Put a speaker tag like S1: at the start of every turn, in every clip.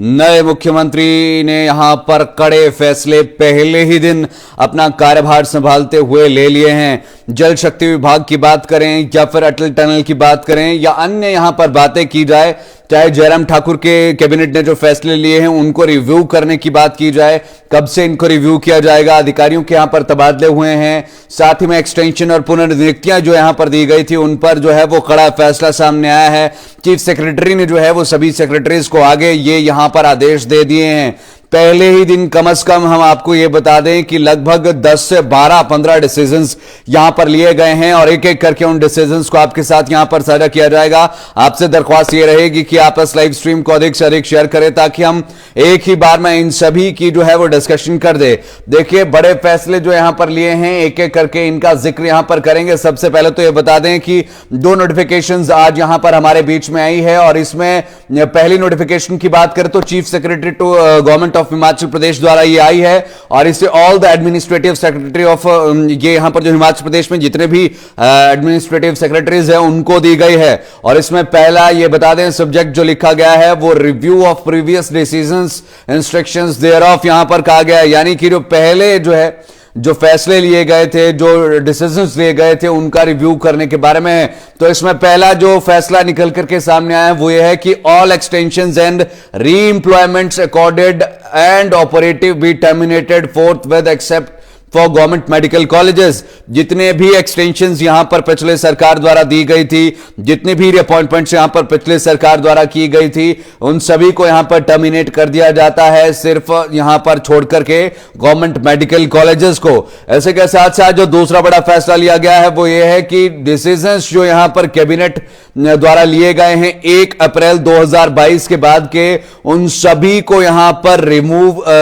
S1: नए मुख्यमंत्री ने यहां पर कड़े फैसले पहले ही दिन अपना कार्यभार संभालते हुए ले लिए हैं। जल शक्ति विभाग की बात करें या फिर अटल टनल की बात करें या अन्य यहां पर बातें की जाए, चाहे जयराम ठाकुर के कैबिनेट ने जो फैसले लिए हैं उनको रिव्यू करने की बात की जाए, कब से इनको रिव्यू किया जाएगा, अधिकारियों के यहां पर तबादले हुए हैं, साथ ही में एक्सटेंशन और पुनर्नियुक्तियां जो यहां पर दी गई थी उन पर जो है वो कड़ा फैसला सामने आया है। चीफ सेक्रेटरी ने जो है वो सभी सेक्रेटरीज को आगे ये यहां पर आदेश दे दिए हैं। पहले ही दिन कम से कम हम आपको यह बता दें कि लगभग 10 से 12-15 डिसीजंस यहां पर लिए गए हैं और एक एक करके उन डिसीजंस को आपके साथ यहां पर साझा किया जाएगा। आपसे दरख्वास्त यह रहेगी कि आप इस लाइव स्ट्रीम को अधिक से अधिक शेयर करें ताकि हम एक ही बार में इन सभी की जो है वो डिस्कशन कर दे। देखिए, बड़े फैसले जो यहां पर लिए हैं एक एक करके इनका जिक्र यहां पर करेंगे। सबसे पहले तो यह बता दें कि 2 नोटिफिकेशंस आज यहां पर हमारे बीच में आई है और इसमें पहली नोटिफिकेशन की बात करें तो chief secretary to government of Himachal Pradesh द्वारा ये आई है और इसे all the administrative secretary of ये यहां पर जो हिमाचल प्रदेश में जितने भी एडमिनिस्ट्रेटिव सेक्रेटरीज हैं उनको दी गई है। और इसमें पहला ये बता दें सब्जेक्ट जो लिखा गया है वो review of previous decisions instructions there of यहां पर कहा गया है, यानी कि जो पहले जो है जो फैसले लिए गए थे, जो डिसीजंस लिए गए थे उनका रिव्यू करने के बारे में। तो इसमें पहला जो फैसला निकल करके सामने आया वो ये है कि all extensions and reemployments accorded and operative be terminated forthwith except for government medical colleges. जितने भी एक्सटेंशंस यहां पर पिछले सरकार द्वारा दी गई थी, जितने भी अपॉइंटमेंट्स यहां पर पिछले सरकार द्वारा की गई थी, उन सभी को यहां पर टर्मिनेट कर दिया जाता है, सिर्फ यहां पर छोड़ करके गवर्नमेंट मेडिकल कॉलेजेस को। ऐसे के साथ साथ जो दूसरा बड़ा फैसला लिया गया है वो ये है कि डिसीजंस जो यहां पर कैबिनेट द्वारा लिए गए हैं 1 अप्रैल 2022 के बाद के, उन सभी को यहां पर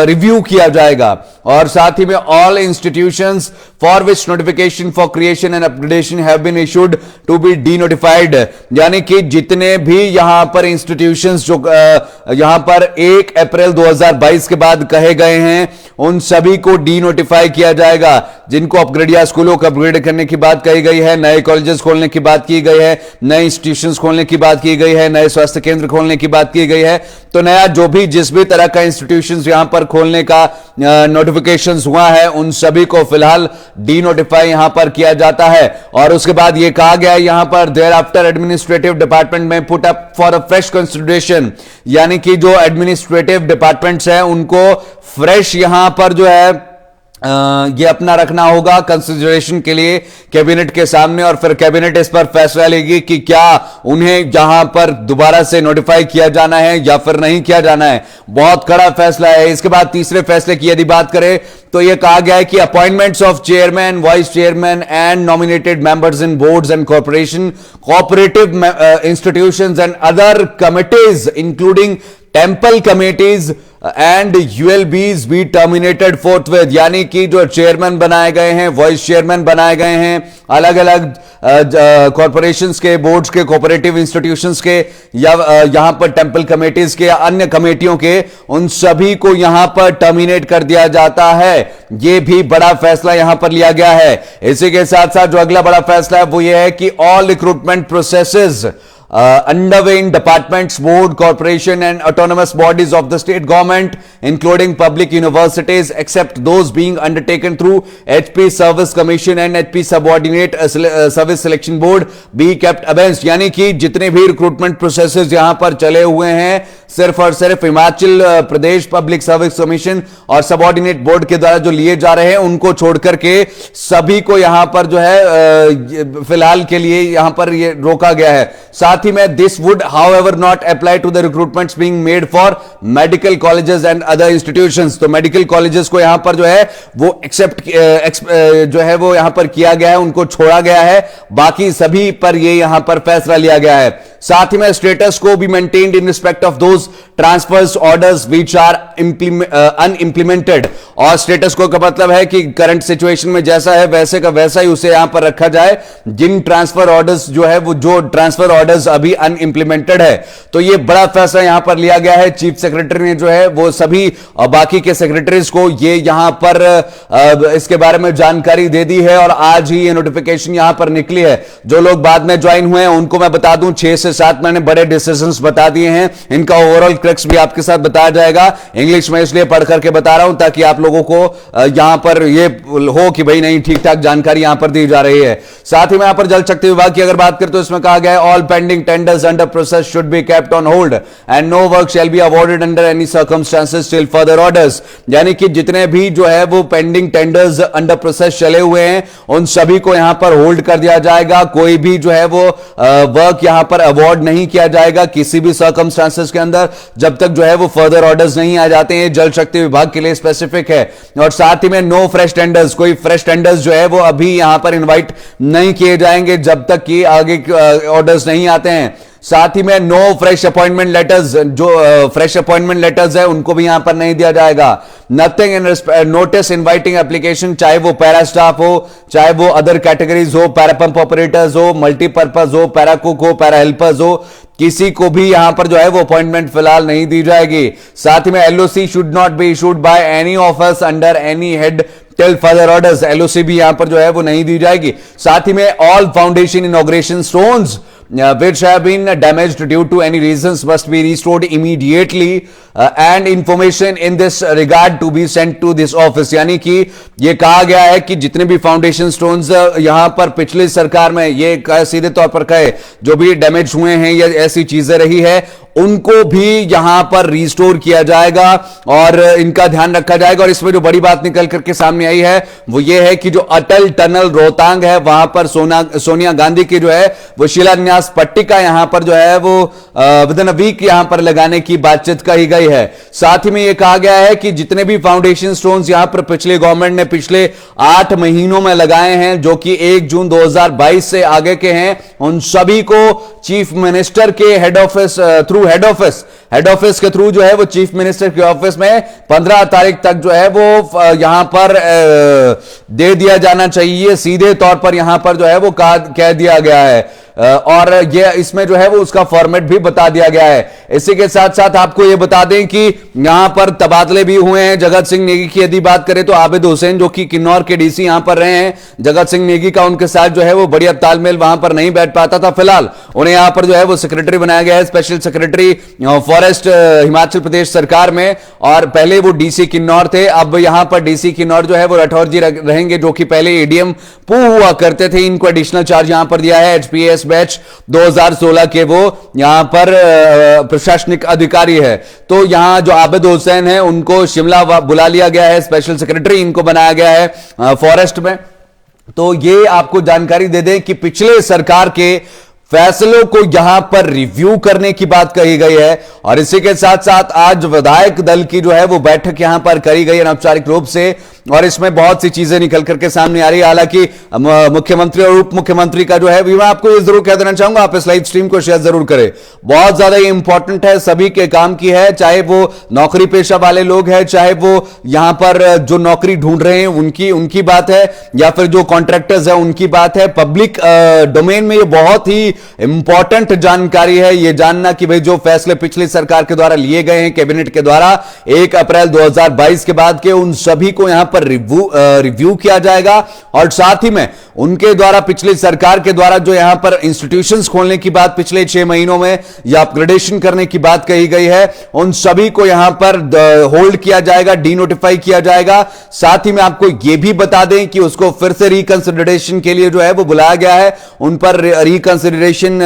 S1: रिव्यू किया जाएगा। और साथ ही में all institutions for which notification for creation and upgradation have been issued to be denotified, यानी कि जितने भी यहां पर इंस्टीट्यूशंस जो यहां पर 1 अप्रैल 2022 के बाद कहे गए हैं उन सभी को डीनोटिफाई किया जाएगा। जिनको अपग्रेड या स्कूलों को अपग्रेड करने की बात कही गई है, नए कॉलेजेस खोलने की बात की गई है, नए इंस्टीट्यूशंस खोलने की बात की गई है, नए स्वास्थ्य केंद्र खोलने की बात की गई है, तो नया जो भी जिस भी तरह का इंस्टीट्यूशंस यहां पर खोलने का नोटिफिकेशंस हुआ है उन सभी को फिलहाल डीनोटिफाई यहां पर किया जाता है। और उसके बाद यह कहा गया है यहां पर देयर आफ्टर एडमिनिस्ट्रेटिव डिपार्टमेंट में put up for a fresh consideration, यानी कि जो एडमिनिस्ट्रेटिव डिपार्टमेंट्स हैं उनको फ्रेश यहां पर जो है ये अपना रखना होगा कंसिडरेशन के लिए कैबिनेट के सामने, और फिर कैबिनेट इस पर फैसला लेगी कि क्या उन्हें यहां पर दोबारा से नोटिफाई किया जाना है या फिर नहीं किया जाना है। बहुत कड़ा फैसला है। इसके बाद तीसरे फैसले की यदि बात करें तो यह कहा गया है कि appointments of chairman, vice chairman and nominated members in boards and corporation, cooperative institutions and other committees including temple committees and ULBs be terminated forthwith, यानी कि जो चेयरमैन बनाए गए हैं, वाइस चेयरमैन बनाए गए हैं अलग अलग कॉर्पोरेशंस के, बोर्ड्स के, कोऑपरेटिव इंस्टीट्यूशंस के या यहां पर टेम्पल कमेटीज के या अन्य कमेटियों के, उन सभी को यहां पर टर्मिनेट कर दिया जाता है। यह भी बड़ा फैसला यहां पर लिया गया है। इसी के साथ साथ जो अगला बड़ा फैसला है वो यह है कि all recruitment processes underway in departments, board, corporation and autonomous bodies of the state government including public universities except those being undertaken through HP Service Commission and HP Subordinate Service Selection Board be kept abeyance, यानी कि जितने भी recruitment processes यहां पर चले हुए हैं सिर्फ और सिर्फ Himachal Pradesh public service commission और सबऑर्डिनेट बोर्ड के द्वारा जो लिए जा रहे हैं उनको छोड़कर के सभी को यहां पर जो है फिलहाल के लिए यहां पर ये रोका गया है। साथ ही में this would however not apply to the recruitments being made for medical colleges and other institutions, तो मेडिकल कॉलेजेस को यहां पर जो है वो एक्सेप्ट जो है वो यहां पर किया गया है, उनको छोड़ा गया है, बाकी सभी पर ये यहां पर फैसला लिया गया है। साथ ही में status quo be maintained in respect of those transfers orders which are unimplemented, और स्टेटस को का मतलब है कि करंट सिचुएशन में जैसा है वैसे का वैसा ही उसे यहां पर रखा जाए। जिन ट्रांसफर ऑर्डर्स जो है वो जो ट्रांसफर ऑर्डर्स अभी अनइंप्लीमेंटेड है, तो ये बड़ा फैसला यहां पर लिया गया है। चीफ सेक्रेटरी ने जो है वो सभी बाकी के सेक्रेटरीज को ये यहां पर इसके बारे में जानकारी दे दी है और आज ही ये नोटिफिकेशन यहां पर निकली है। जो लोग बाद में ज्वाइन हुए हैं उनको मैं बता दूं 6 से 7 मैंने बड़े डिसीजंस बता दिए हैं। इनका ओवरऑल क्रक्स भी आपके साथ बताया जाएगा। इंग्लिश में इसलिए पढ़ करके बता रहा हूं ताकि आप लोगों को यहां पर ये हो कि भाई नहीं, ठीक ठाक जानकारी यहां पर दी जा रही है। साथ ही में यहां पर जल शक्ति विभाग की अगर बात करें तो इसमें कहा गया है all pending tenders under process should be kept on hold and no work shall be awarded under any circumstances till further orders. यानी कि जितने भी जो है वो पेंडिंग टेंडर्स अंडर प्रोसेस चले हुए हैं उन सभी को यहां पर होल्ड कर दिया जाएगा। कोई भी जो है वो वर्क यहां पर अवॉर्ड नहीं किया जाएगा किसी भी सर्कमस्टेंसेस के अंदर जब तक जो है वो फर्दर ऑर्डर्स नहीं आ जाते हैं। जल शक्ति विभाग के लिए स्पेसिफिक है। और साथ ही में नो फ्रेश टेंडर्स, कोई फ्रेश टेंडर्स जो है वो अभी यहां पर इनवाइट नहीं किए जाएंगे जब तक कि आगे ऑर्डर्स नहीं आते हैं। साथ ही में नो फ्रेश अपॉइंटमेंट लेटर्स, जो फ्रेश अपॉइंटमेंट लेटर्स है उनको भी यहां पर नहीं दिया जाएगा। Nothing in notice inviting application, चाहे वो पैरा स्टाफ हो, चाहे वो अदर कैटेगरीज हो, पैरा पंप ऑपरेटर्स हो, मल्टीपर्पज हो, पैरा कुक हो, पैरा हेल्पर्स हो, किसी को भी यहां पर जो है वो अपॉइंटमेंट फिलहाल नहीं दी जाएगी। साथ ही में LOC should not be issued by any office under any head till further orders, LOC भी यहां पर जो है वो नहीं दी जाएगी। साथ ही में all foundation inauguration stones which have been damaged due to any reasons must be restored immediately and information in this regard to be sent to this office। यानी कि ये कहा गया है कि जितने भी फाउंडेशन स्टोन्स यहां पर पिछली सरकार में ये सीधे तौर पर कहे जो भी डैमेज हुए हैं या ऐसी चीजें रही है उनको भी यहां पर रिस्टोर किया जाएगा और इनका ध्यान रखा जाएगा। और इसमें जो बड़ी बात निकल करके सामने आई है वो ये है कि जो अटल टनल रोहतांग है वहां पर सोनिया गांधी की जो है वो शिलान्यास पट्टिका यहां पर जो है वो विद इन अ वीक यहां पर लगाने की बातचीत कही गई है। साथ ही में यह कहा गया है कि जितने भी फाउंडेशन स्टोन्स यहां पर पिछले गवर्नमेंट ने पिछले 8 महीनों में लगाए हैं जो कि 1 जून 2022 से आगे के हैं, उन सभी को चीफ मिनिस्टर के हेड ऑफिस के थ्रू जो है वो चीफ मिनिस्टर के ऑफिस में 15 तारीख तक जो है वो यहां पर दे दिया जाना चाहिए। सीधे तौर पर यहां पर जो है वो कह दिया गया है और ये इसमें जो है वो उसका फॉर्मेट भी बता दिया गया है। इसी के साथ साथ आपको ये बता दें कि यहां पर तबादले भी हुए हैं। जगत सिंह नेगी की यदि बात करें तो आबिद हुसैन जो कि किन्नौर के डीसी यहां पर रहे हैं, जगत सिंह नेगी का उनके साथ जो है वो बढ़िया तालमेल वहां पर नहीं बैठ पाता था। फिलहाल उन्हें यहां पर जो है वो सेक्रेटरी बनाया गया है, special secretary forest Himachal Pradesh सरकार में। और पहले वो डीसी किन्नौर थे, अब यहां पर डीसी किन्नौर जो है वो राठौर जी रहेंगे जो कि पहले एडीएम पू हुआ करते थे। इनको एडिशनल चार्ज यहां पर दिया है। एचपीएस बैच 2016 के वो यहां पर प्रशासनिक अधिकारी है। तो यहां जो आबिद हुसैन है उनको शिमला बुला लिया गया है, स्पेशल सेक्रेटरी इनको बनाया गया है फॉरेस्ट में। तो ये आपको जानकारी दे दें कि पिछले सरकार के फैसलों को यहां पर रिव्यू करने की बात कही गई है। और इसी के साथ साथ आज विधायक दल की जो है वो बैठक यहां पर करी गई अनौपचारिक रूप से और इसमें बहुत सी चीजें निकल करके सामने आ रही है। हालांकि मुख्यमंत्री और उप मुख्यमंत्री का जो है मैं आपको ये जरूर कह देना चाहूंगा, आप इस लाइव स्ट्रीम को शेयर जरूर करें, बहुत ज्यादा ये इंपॉर्टेंट है, सभी के काम की है। चाहे वो नौकरी पेशा वाले लोग हैं, चाहे वो यहां पर जो नौकरी ढूंढ रहे हैं उनकी बात है, या फिर जो कॉन्ट्रैक्टर्स है उनकी बात है। पब्लिक डोमेन में ये बहुत ही इंपॉर्टेंट जानकारी है, ये जानना कि भाई जो फैसले पिछली सरकार के द्वारा लिए गए हैं कैबिनेट के द्वारा 1 अप्रैल 2022 के बाद के, उन सभी को यहां पर रिव्यू किया जाएगा। और साथ ही में उनके द्वारा पिछली सरकार के द्वारा जो यहां पर इंस्टीट्यूशंस खोलने की बात पिछले 6 महीनों में या अपग्रेडेशन करने की बात कही गई है, उन सभी को यहां पर होल्ड किया जाएगा, डीनोटिफाई किया जाएगा। साथ ही में आपको यह भी बता दें कि उसको फिर से रिकंसिडरेशन के लिए जो है वो बुलाया गया है, उन पर रिकंसिडरेशन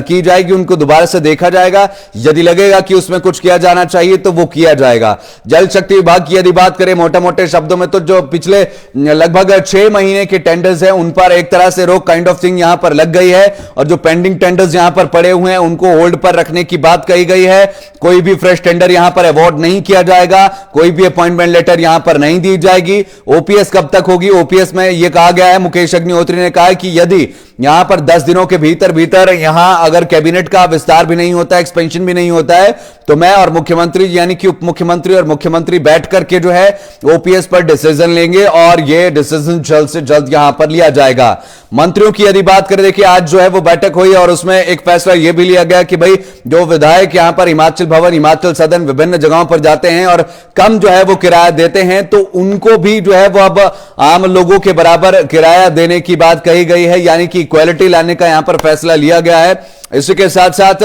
S1: की जाएगी, उनको दोबारा से देखा जाएगा। यदि लगेगा कि उसमें कुछ किया जाना चाहिए तो वो किया जाएगा। जल शक्ति विभाग की यदि बात करें मोटे मोटे शब्दों में तो जो पिछले लगभग 6 महीने के टेंडर्स हैं उन पर पर एक तरह से रोक काइंड ऑफ थिंग यहां पर लग गई है, और जो पेंडिंग टेंडर्स यहां पर पड़े हुए हैं उनको होल्ड पर रखने की बात कही गई है। कोई भी फ्रेश टेंडर यहां पर अवॉर्ड नहीं किया जाएगा, कोई भी अपॉइंटमेंट लेटर यहां पर नहीं दी जाएगी। ओपीएस कब तक होगी? ओपीएस में यह कहा गया है, मुकेश अग्निहोत्री ने कहा कि यदि यहां पर 10 दिनों के भीतर भीतर यहां अगर कैबिनेट का विस्तार भी नहीं होता है, एक्सपेंशन भी नहीं होता है, तो मैं और मुख्यमंत्री यानी कि उप मुख्यमंत्री और मुख्यमंत्री बैठ करके जो है ओपीएस पर डिसीजन लेंगे और यह डिसीजन जल्द से जल्द यहां पर लिया जाएगा। मंत्रियों की यदि बात करें, देखिए आज जो है वो बैठक हुई और उसमें एक फैसला यह भी लिया गया कि भाई जो विधायक यहां पर हिमाचल भवन, हिमाचल सदन विभिन्न जगहों पर जाते हैं और कम जो है वो किराया देते हैं, तो उनको भी जो है वो अब आम लोगों के बराबर किराया देने की बात कही गई है, यानी कि इक्वालिटी लाने का यहां पर फैसला लिया गया है। इसी के साथ साथ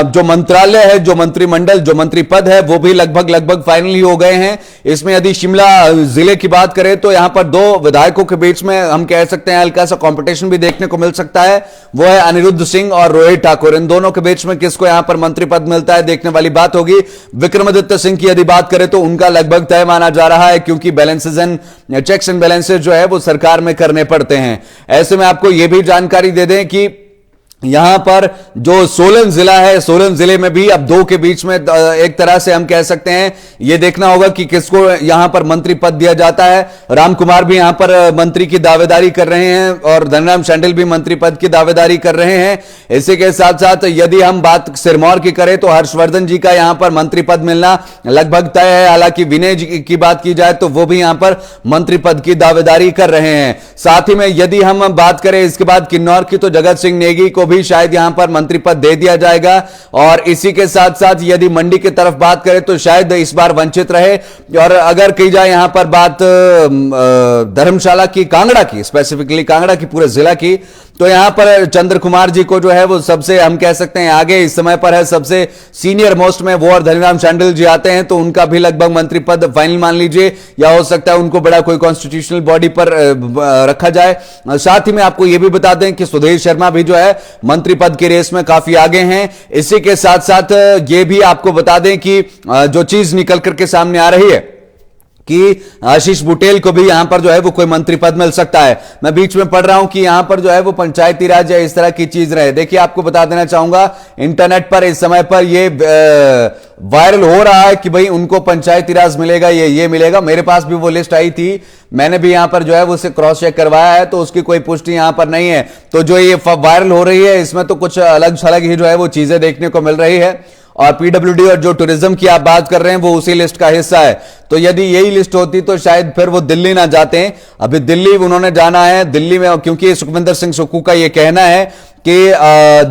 S1: जो मंत्रालय है, जो मंत्रिमंडल, जो मंत्री पद है, वो भी लगभग फाइनल ही हो गए हैं। इसमें यदि शिमला जिले की बात करें तो यहां पर दो विधायकों के बीच में हम कह सकते हैं हल्का सा कंपटीशन भी देखने को मिल सकता है, वो है अनिरुद्ध सिंह और रोहित ठाकुर। इन दोनों के बीच में किसको यहां पर मंत्री पद मिलता है, देखने वाली बात होगी। विक्रमादित्य सिंह की यदि बात करें तो उनका लगभग तय माना जा रहा है, क्योंकि balances and checks and balances जो है वो सरकार में करने पड़ते हैं। ऐसे में आपको यह भी जानकारी दे दें कि यहां पर जो सोलन जिला है, सोलन जिले में भी अब दो के बीच में एक तरह से हम कह सकते हैं यह देखना होगा कि किसको यहां पर मंत्री पद दिया जाता है। राम कुमार भी यहां पर मंत्री की दावेदारी कर रहे हैं और धनराम शांडिल भी मंत्री पद की दावेदारी कर रहे हैं। इसी के साथ साथ यदि हम बात सिरमौर की करें तो हर्षवर्धन जी का यहां पर मंत्री पद मिलना लगभग तय है। हालांकि विनय जी की बात की जाए तो वो भी यहां पर मंत्री पद की दावेदारी कर रहे हैं। साथ ही में यदि हम बात करें इसके बाद किन्नौर की, तो जगत सिंह नेगी को भी शायद यहां पर मंत्री पद दे दिया जाएगा। और इसी के साथ साथ यदि मंडी की तरफ बात करें तो शायद इस बार वंचित रहे। और अगर की जाए यहां पर बात धर्मशाला की, कांगड़ा की, स्पेसिफिकली कांगड़ा की पूरे जिला की, तो यहां पर चंद्र कुमार जी को जो है वो सबसे हम कह सकते हैं आगे इस समय पर है, सबसे सीनियर मोस्ट में वो और धनीराम शांडिल जी आते हैं, तो उनका भी लगभग मंत्री पद फाइनल मान लीजिए, या हो सकता है उनको बड़ा कोई कॉन्स्टिट्यूशनल बॉडी पर रखा जाए। साथ ही में आपको यह भी बता दें कि सुधीर शर्मा भी जो है मंत्री पद की रेस में काफी आगे हैं। इसी के साथ साथ ये भी आपको बता दें कि जो चीज निकल करके सामने आ रही है कि आशीष बुटेल को भी यहां पर जो है वो कोई मंत्री पद मिल सकता है। मैं बीच में पढ़ रहा हूं कि यहां पर जो है वो पंचायती राज या इस तरह की चीज रहे। देखिए आपको बता देना चाहूंगा, इंटरनेट पर इस समय पर ये वायरल हो रहा है कि भाई उनको पंचायती राज मिलेगा, ये मिलेगा। मेरे पास भी वो लिस्ट आई थी, मैंने भी यहां पर जो है वो उसे क्रॉस चेक करवाया है, तो उसकी कोई पुष्टि यहां पर नहीं है। तो जो ये वायरल हो रही है इसमें तो कुछ अलग थलग ही जो है वो चीजें देखने को मिल रही है। और पीडब्ल्यूडी और जो टूरिज्म की आप बात कर रहे हैं वो उसी लिस्ट का हिस्सा है। तो यदि यही लिस्ट होती तो शायद फिर वो दिल्ली ना जाते हैं। अभी दिल्ली उन्होंने जाना है, दिल्ली में, क्योंकि सुखविंदर सिंह सुक्खू का ये कहना है कि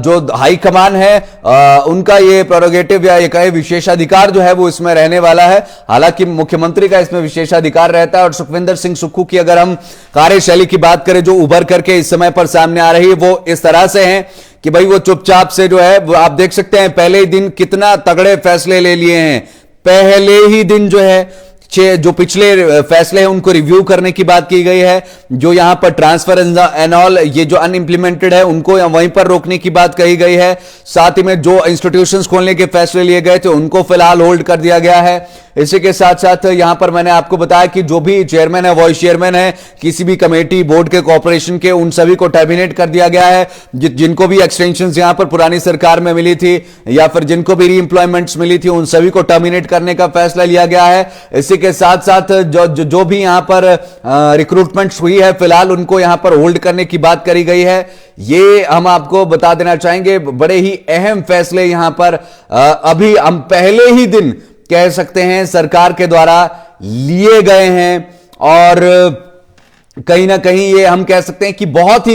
S1: जो हाई कमान है उनका ये प्रोरोगेटिव या एक विशेषाधिकार जो है वो इसमें रहने वाला है। हालांकि मुख्यमंत्री का इसमें विशेषाधिकार रहता है। और सुखविंदर सिंह सुक्खू की अगर हम कार्यशैली की बात करें जो उभर करके इस समय पर सामने आ रही है, वो इस तरह से है कि भाई वो चुपचाप से जो है वो आप देख सकते हैं पहले ही दिन कितना तगड़े फैसले ले लिए हैं। पहले ही दिन जो है जो पिछले फैसले हैं उनको रिव्यू करने की बात की गई है। जो यहां पर ट्रांसफर एंड ऑल ये जो अनइंप्लीमेंटेड है उनको वहीं पर रोकने की बात कही गई है। साथ ही में जो इंस्टीट्यूशंस खोलने के फैसले लिए गए थे उनको फिलहाल होल्ड कर दिया गया है। इसी के साथ साथ यहां पर मैंने आपको बताया कि जो भी चेयरमैन है, वाइस चेयरमैन है किसी भी कमेटी, बोर्ड के, कॉर्पोरेशन के, उन सभी को टर्मिनेट कर दिया गया है। जिनको भी एक्सटेंशंस यहां पर पुरानी सरकार में मिली थी या फिर जिनको भी रीएम्प्लॉयमेंट्स मिली थी उन सभी को टर्मिनेट करने का फैसला लिया गया है। इसी के साथ साथ जो भी यहां पर रिक्रूटमेंट्स हुई है फिलहाल उनको यहां पर होल्ड करने की बात करी गई है। ये हम आपको बता देना चाहेंगे, बड़े ही अहम फैसले यहां पर अभी हम पहले ही दिन कह सकते हैं सरकार के द्वारा लिए गए हैं। और कहीं ना कहीं ये हम कह सकते हैं कि बहुत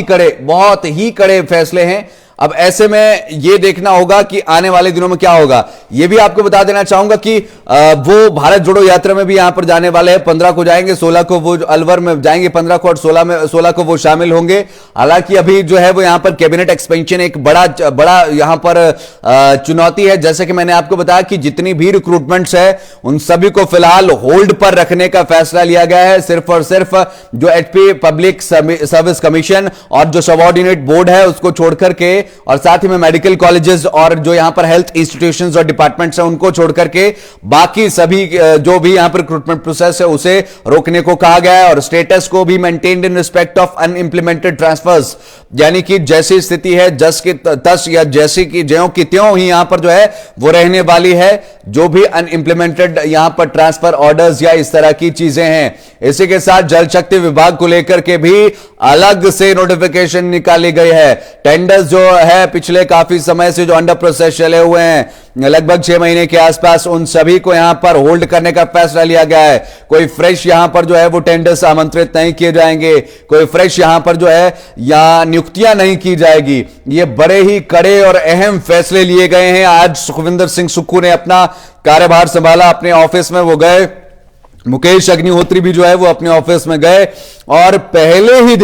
S1: ही कड़े फैसले हैं। अब ऐसे में ये देखना होगा कि आने वाले दिनों में क्या होगा। ये भी आपको बता देना चाहूंगा कि वो भारत जोड़ो यात्रा में भी यहां पर जाने वाले हैं। 15 को जाएंगे, 16 को वो अलवर में जाएंगे, 15 को और 16 को वो शामिल होंगे। हालांकि अभी जो है वो यहां पर कैबिनेट एक्सपेंशन एक बड़ा यहां पर चुनौती है। जैसे कि मैंने आपको बताया कि जितनी भी रिक्रूटमेंट्स है उन सभी को फिलहाल होल्ड पर रखने का फैसला लिया गया है। सिर्फ और सिर्फ जो एचपी पब्लिक सर्विस कमीशन और जो सबऑर्डिनेट बोर्ड है उसको छोड़कर के और साथ ही में मेडिकल कॉलेजेस और जो यहां पर हेल्थ इंस्टीट्यूशंस और डिपार्टमेंट्स हैं उनको छोड़ करके बाकी सभी जो भी यहां पर रिक्रूटमेंट प्रोसेस है उसे रोकने को कहा गया है और स्टेटस को भी maintained in respect of unimplemented transfers, यानी कि जैसी स्थिति है जस की तस या जैसी की ज्यों की त्यों ही यहां पर जो है वो रहने वाली है। जो भी अनइंप्लीमेंटेड यहां पर ट्रांसफर ऑर्डर्स या इस तरह की चीजें हैं, इसी के साथ जल शक्ति विभाग को लेकर के भी अलग से नोटिफिकेशन निकाली गई है। टेंडर्स जो है पिछले काफी समय से जो अंडर प्रोसेस चले हुए हैं लगभग 6 महीने के आसपास, उन सभी को यहां पर होल्ड करने का फैसला लिया गया है। कोई फ्रेश यहां पर जो है वो टेंडर्स आमंत्रित नहीं किए जाएंगे, कोई फ्रेश यहां पर जो है या नियुक्तियां नहीं की जाएगी। ये बड़े ही कड़े और अहम फैसले लिए गए हैं। आज सुखविंदर सिंह सुक्खू ने अपना कार्यभार संभाला, अपने ऑफिस में वो गए, मुकेश अग्निहोत्री भी जो है वो अपने ऑफिस में गए और पहले ही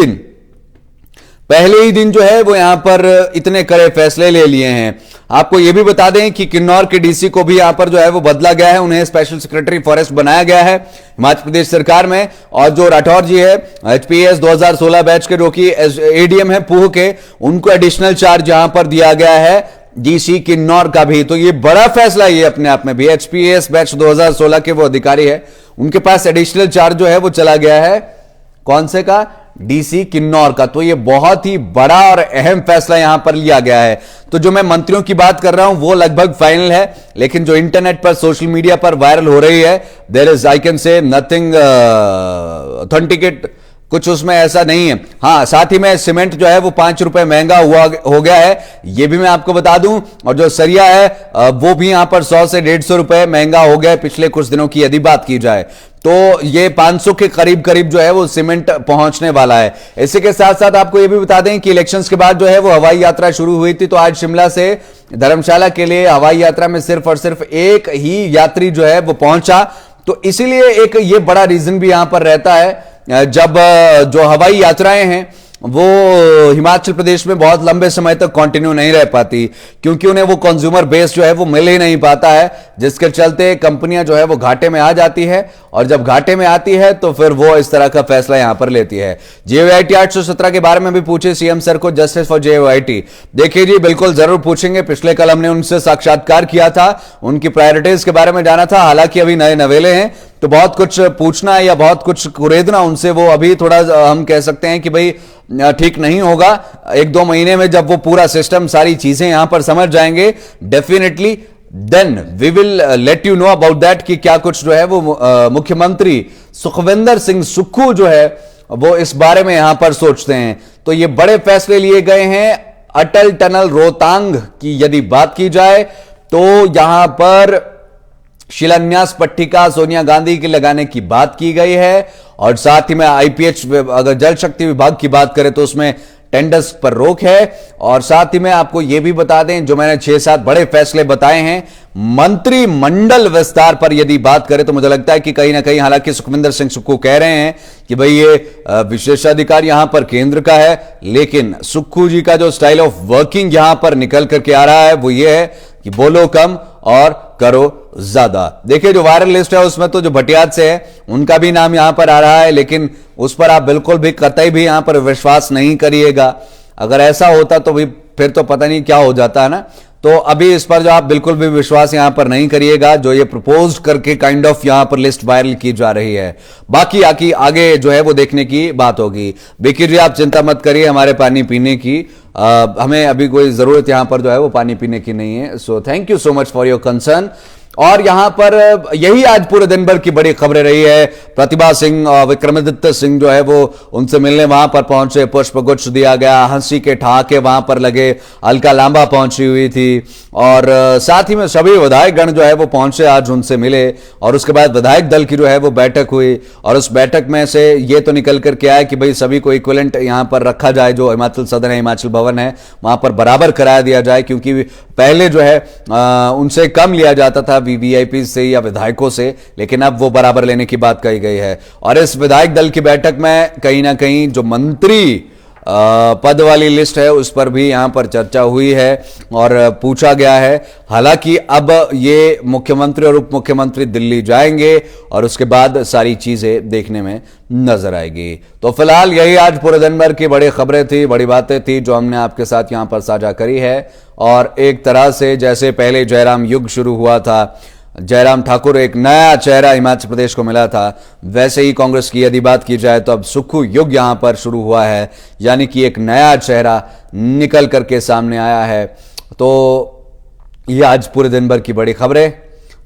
S1: दिन जो है वो यहां पर इतने कड़े फैसले ले लिए हैं। आपको यह भी बता दें कि किन्नौर के डीसी को भी यहां पर जो है वो बदला गया है, उन्हें स्पेशल सेक्रेटरी फॉरेस्ट बनाया गया है हिमाचल प्रदेश सरकार में। और जो राठौर जी है एचपीएस 2016 बैच के जो कि एडीएम है पूह के, उनको एडिशनल चार्ज यहां पर दिया गया है डीसी किन्नौर का भी। तो ये बड़ा फैसला ये अपने आप में भी, एचपीएस बैच 2016 के वो अधिकारी है, उनके पास एडिशनल चार्ज जो है वो चला गया है कौन से का, डीसी किन्नौर का। तो ये बहुत ही बड़ा और अहम फैसला यहां पर लिया गया है। तो जो मैं मंत्रियों की बात कर रहा हूं वो लगभग फाइनल है, लेकिन जो इंटरनेट पर सोशल मीडिया पर वायरल हो रही है, there is I can say nothing authenticate, कुछ उसमें ऐसा नहीं है। हां, साथ ही में सीमेंट जो है वो 5 रुपए महंगा हो गया है, ये भी मैं आपको बता दूं। और जो सरिया है वो भी यहां पर 100 से 150 रुपए महंगा हो गया है पिछले कुछ दिनों की यदि बात की जाए तो। ये 500 के करीब जो है वो सीमेंट पहुंचने वाला है। इसी के साथ साथ आपको यह भी बता दें कि इलेक्शंस के बाद जो है वो हवाई यात्रा शुरू हुई थी, तो आज शिमला से धर्मशाला के लिए हवाई यात्रा में सिर्फ और सिर्फ एक ही यात्री जो है वो पहुंचा। तो इसीलिए एक ये बड़ा रीजन भी यहां पर रहता है जब जो हवाई यात्राएं हैं वो हिमाचल प्रदेश में बहुत लंबे समय तक कंटिन्यू नहीं रह पाती, क्योंकि उन्हें वो कंज्यूमर बेस जो है वो मिल ही नहीं पाता है, जिसके चलते कंपनियां जो है वो घाटे में आ जाती है। और जब घाटे में आती है तो फिर वो इस तरह का फैसला यहां पर लेती है। जेओआईटी 817 के बारे में भी पूछे सीएम सर को, जस्टिस फॉर जेओआईटी। देखिए जी, बिल्कुल जरूर पूछेंगे। पिछले कल हमने उनसे साक्षात्कार किया था, उनकी प्रायोरिटीज के बारे में जाना था। हालांकि अभी नए नवेले हैं तो बहुत कुछ पूछना या बहुत कुछ कुरेदना उनसे वो अभी थोड़ा हम कह सकते हैं कि भाई ठीक नहीं होगा। 1-2 महीने में जब वो पूरा सिस्टम सारी चीजें यहां पर समझ जाएंगे, definitely then we will let you know about that कि क्या कुछ जो है वो मुख्यमंत्री सुखविंदर सिंह सुक्खू जो है वो इस बारे में यहां पर सोचते हैं। तो ये बड़े फैसले लिए गए हैं। अटल टनल रोहतांग की यदि बात की जाए तो यहां पर शिलान्यास पट्टिका सोनिया गांधी की लगाने की बात की गई है। और साथ ही में आईपीएच, अगर जल शक्ति विभाग की बात करें तो उसमें टेंडर्स पर रोक है। और साथ ही में आपको यह भी बता दें, जो मैंने 6-7 बड़े फैसले बताए हैं, मंत्रिमंडल विस्तार पर यदि बात करें तो मुझे लगता है कि कहीं ना कहीं, हालांकि सुखविंदर सिंह सुक्खू कह रहे हैं कि भाई ये विशेषाधिकार यहां पर केंद्र का है, लेकिन सुक्खू जी का जो स्टाइल ऑफ वर्किंग यहां पर निकल करके आ रहा है वो ये है कि बोलो कम और करो ज्यादा। देखिए जो वायरल लिस्ट है उसमें तो जो भटियात से है उनका भी नाम यहां पर आ रहा है, लेकिन उस पर आप बिल्कुल भी कतई भी यहां पर विश्वास नहीं करिएगा। अगर ऐसा होता तो भी फिर तो पता नहीं क्या हो जाता है ना। तो अभी इस पर जो आप बिल्कुल भी विश्वास यहां पर नहीं करिएगा, जो ये प्रपोज करके काइंड ऑफ यहां पर लिस्ट वायरल की जा रही है। बाकी आगे जो है वो देखने की बात होगी। बेकी जी आप चिंता मत करिए हमारे पानी पीने की, हमें अभी कोई जरूरत यहां पर जो है वो पानी पीने की नहीं है। So thank you so much for your concern. और यहां पर यही आज पूरे दिन भर की बड़ी खबरें रही है। प्रतिभा सिंह और विक्रमादित्य सिंह जो है वो उनसे मिलने वहां पर पहुंचे, पुष्पगुच्छ दिया गया, हंसी के ठहाके वहां पर लगे, अलका लांबा पहुंची हुई थी और साथ ही में सभी विधायक गण जो है वो पहुंचे, आज उनसे मिले। और उसके बाद विधायक दल की जो है वो बैठक हुई और उस बैठक में से ये तो निकल करके आया कि भाई सभी को इक्विवेलेंट यहां पर रखा जाए, जो हिमाचल सदन है, हिमाचल भवन है, वहां पर बराबर कराया दिया जाए, क्योंकि पहले जो है उनसे कम लिया जाता था वीवीआईपी से या विधायकों से, लेकिन अब वो बराबर लेने की बात कही गई है। और इस विधायक दल की बैठक में कहीं ना कहीं जो मंत्री पद वाली लिस्ट है उस पर भी यहां पर चर्चा हुई है और पूछा गया है। हालांकि अब ये मुख्यमंत्री और उप मुख्यमंत्री दिल्ली जाएंगे और उसके बाद सारी चीजें देखने में नजर आएगी। तो फिलहाल यही आज पूरे दिन भर की बड़ी खबरें थी, बड़ी बातें थी जो हमने आपके साथ यहां पर साझा करी है। और एक तरह से जैसे पहले जयराम युग शुरू हुआ था, जयराम ठाकुर एक नया चेहरा हिमाचल प्रदेश को मिला था, वैसे ही कांग्रेस की यदि बात की जाए तो अब सुक्खू युग यहां पर शुरू हुआ है, यानी कि एक नया चेहरा निकल करके सामने आया है। तो ये आज पूरे दिन भर की बड़ी खबरें।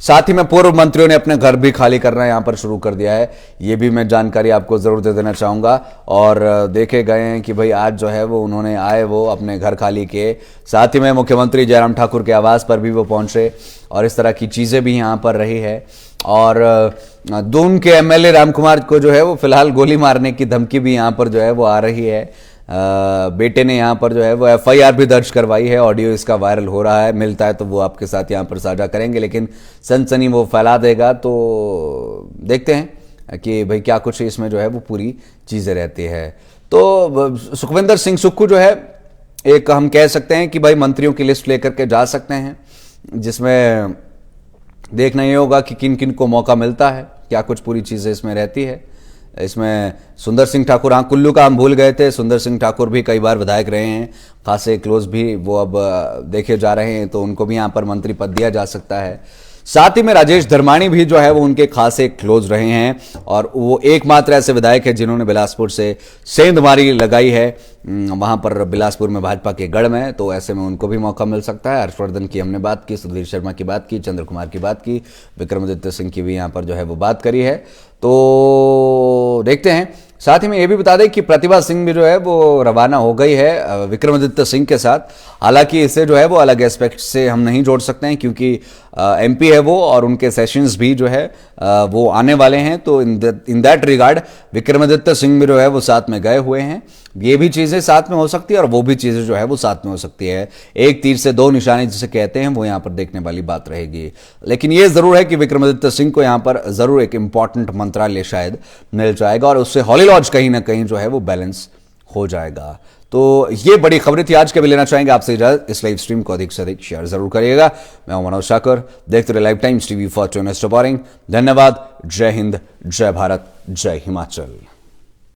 S1: साथ ही में पूर्व मंत्रियों ने अपने घर भी खाली करना यहां पर शुरू कर दिया है, ये भी मैं जानकारी आपको जरूर दे देना चाहूंगा। और देखे गए हैं कि भाई आज जो है वो उन्होंने आए वो अपने घर खाली किए, साथ ही में मुख्यमंत्री जयराम ठाकुर के आवास पर भी वो पहुंचे और इस तरह की चीजें भी यहां पर रही है। और दून के एमएलए रामकुमार को जो है वो फिलहाल गोली मारने की धमकी भी यहां पर जो है वो आ रही है। बेटे ने यहाँ पर जो है वो एफआईआर भी दर्ज करवाई है, ऑडियो इसका वायरल हो रहा है, मिलता है तो वो आपके साथ यहाँ पर साझा करेंगे, लेकिन सनसनी वो फैला देगा। तो देखते हैं कि भाई क्या कुछ इसमें जो है वो पूरी चीज़ें रहती है। तो सुखविंदर सिंह सुक्खू जो है एक हम कह सकते हैं कि भाई मंत्रियों की लिस्ट लेकर के जा सकते हैं, जिसमें देखना ये होगा कि किन किन को मौका मिलता है, क्या कुछ पूरी चीज़ें इसमें रहती है। इसमें सुंदर सिंह ठाकुर, हाँ कुल्लू का हम भूल गए थे, सुंदर सिंह ठाकुर भी कई बार विधायक रहे हैं, खासे क्लोज भी वो अब देखे जा रहे हैं, तो उनको भी यहाँ पर मंत्री पद दिया जा सकता है। साथ ही में राजेश धर्माणी भी जो है वो उनके खासे क्लोज रहे हैं और वो एकमात्र ऐसे विधायक है जिन्होंने बिलासपुर से सेंधमारी लगाई है, वहां पर बिलासपुर में भाजपा के गढ़ में, तो ऐसे में उनको भी मौका मिल सकता है। हर्षवर्धन की हमने बात की, सुधीर शर्मा की बात की, चंद्र कुमार की बात की, विक्रमादित्य सिंह की भी यहाँ पर जो है वो बात करी है। तो देखते हैं। साथ ही में ये भी बता दें कि प्रतिभा सिंह भी जो है वो रवाना हो गई है विक्रमादित्य सिंह के साथ। हालांकि इसे जो है वो अलग एस्पेक्ट से हम नहीं जोड़ सकते हैं क्योंकि एमपी है वो और उनके सेशंस भी जो है वो आने वाले हैं, तो in that regard Vikramaditya Singh भी जो है वो साथ में गए हुए हैं। ये भी चीजें साथ में हो सकती है और वो भी चीजें जो है वो साथ में हो सकती है। एक तीर से दो निशाने जिसे कहते हैं वो यहाँ पर देखने वाली बात रहेगी। लेकिन ये जरूर है कि विक्रमादित्य सिंह को यहाँ पर जरूर एक इंपॉर्टेंट मंत्रालय शायद मिल जाएगा और उससे हॉली लॉज कहीं ना कहीं जो है वो बैलेंस हो जाएगा। तो ये बड़ी खबरें थी आज के भी। लेना चाहेंगे आपसे इजाजत। इस लाइव स्ट्रीम को अधिक से अधिक शेयर जरूर करिएगा। मैं हूं मनोज ठाकुर, देखते रहे live Times TV for to next boring. धन्यवाद। जय हिंद, जय भारत, जय हिमाचल।